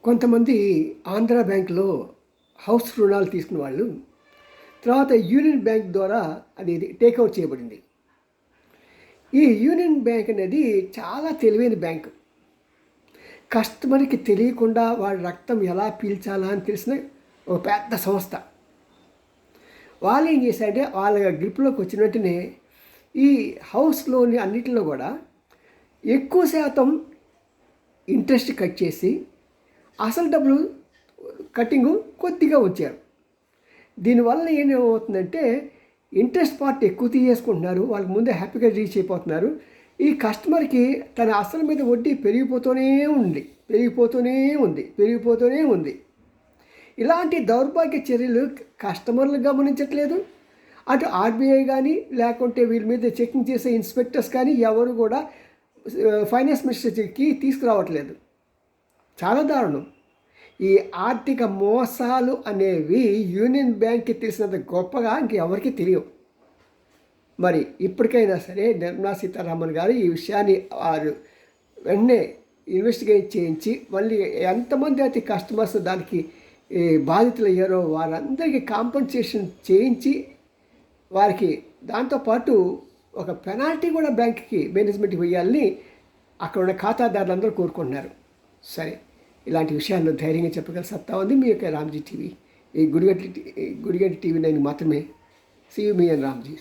కొంతమంది ఆంధ్ర బ్యాంక్‌లో హౌస్ రుణాలు తీసుకున్న వాళ్ళు, తర్వాత యూనియన్ బ్యాంక్ ద్వారా అది టేక్‌ఓవర్ చేయబడింది. ఈ యూనియన్ బ్యాంక్ అనేది చాలా తెలివైన బ్యాంక్. కస్టమర్‌కి తెలియకుండా వాడి రక్తం ఎలా పీల్చాలా అని తెలిసిన ఒక పెద్ద సంస్థ. వాళ్ళు ఏం చేశారంటే వాళ్ళ గ్రిప్‌లోకి వచ్చిన వెంటనే ఈ హౌస్ లోన్ అన్నిటిలో కూడా ఎక్కువ శాతం ఇంట్రెస్ట్ కట్ చేసి అసలు డబ్బులు కట్టింగు కొద్దిగా ఉంచారు. దీనివల్ల ఏమవుతుందంటే ఇంట్రెస్ట్ పార్ట్ ఎక్కువ తీసేసుకుంటున్నారు. వాళ్ళకి ముందే హ్యాపీగా రీచ్ అయిపోతున్నారు. ఈ కస్టమర్కి తన అసలు మీద వడ్డీ పెరిగిపోతూనే ఉంది. ఇలాంటి దౌర్భాగ్య చర్యలు కస్టమర్లు గమనించట్లేదు. అటు ఆర్బీఐ కానీ లేకుంటే వీళ్ళ మీద చెకింగ్ చేసే ఇన్స్పెక్టర్స్ కానీ ఎవరు కూడా ఫైనాన్స్ మినిస్టర్కి తీసుకురావట్లేదు. చాలా దారుణం. ఈ ఆర్థిక మోసాలు అనేవి యూనియన్ బ్యాంక్కి తెలిసినంత గొప్పగా ఇంకెవరికి తెలియవు. మరి ఇప్పటికైనా సరే నిర్మలా సీతారామన్ గారు ఈ విషయాన్ని వారు వెంటనే ఇన్వెస్టిగేట్ చేయించి మళ్ళీ ఎంతమంది అయితే కస్టమర్స్ దానికి బాధితులు అయ్యారో వారందరికీ కాంపన్సేషన్ చేయించి వారికి దాంతోపాటు ఒక పెనాల్టీ కూడా బ్యాంక్కి మేనేజ్మెంట్కి వేయాలని అక్కడ ఉన్న ఖాతాదారులందరూ కోరుకుంటున్నారు. సరే, ఇలాంటి విషయాల్లో ధైర్యంగా చెప్పగల సత్తా ఉంది మీ యొక్క రామ్జీ టీవీ. ఈ గుడిగంటి టీవీ 9 మాత్రమే. See you me and Ramji.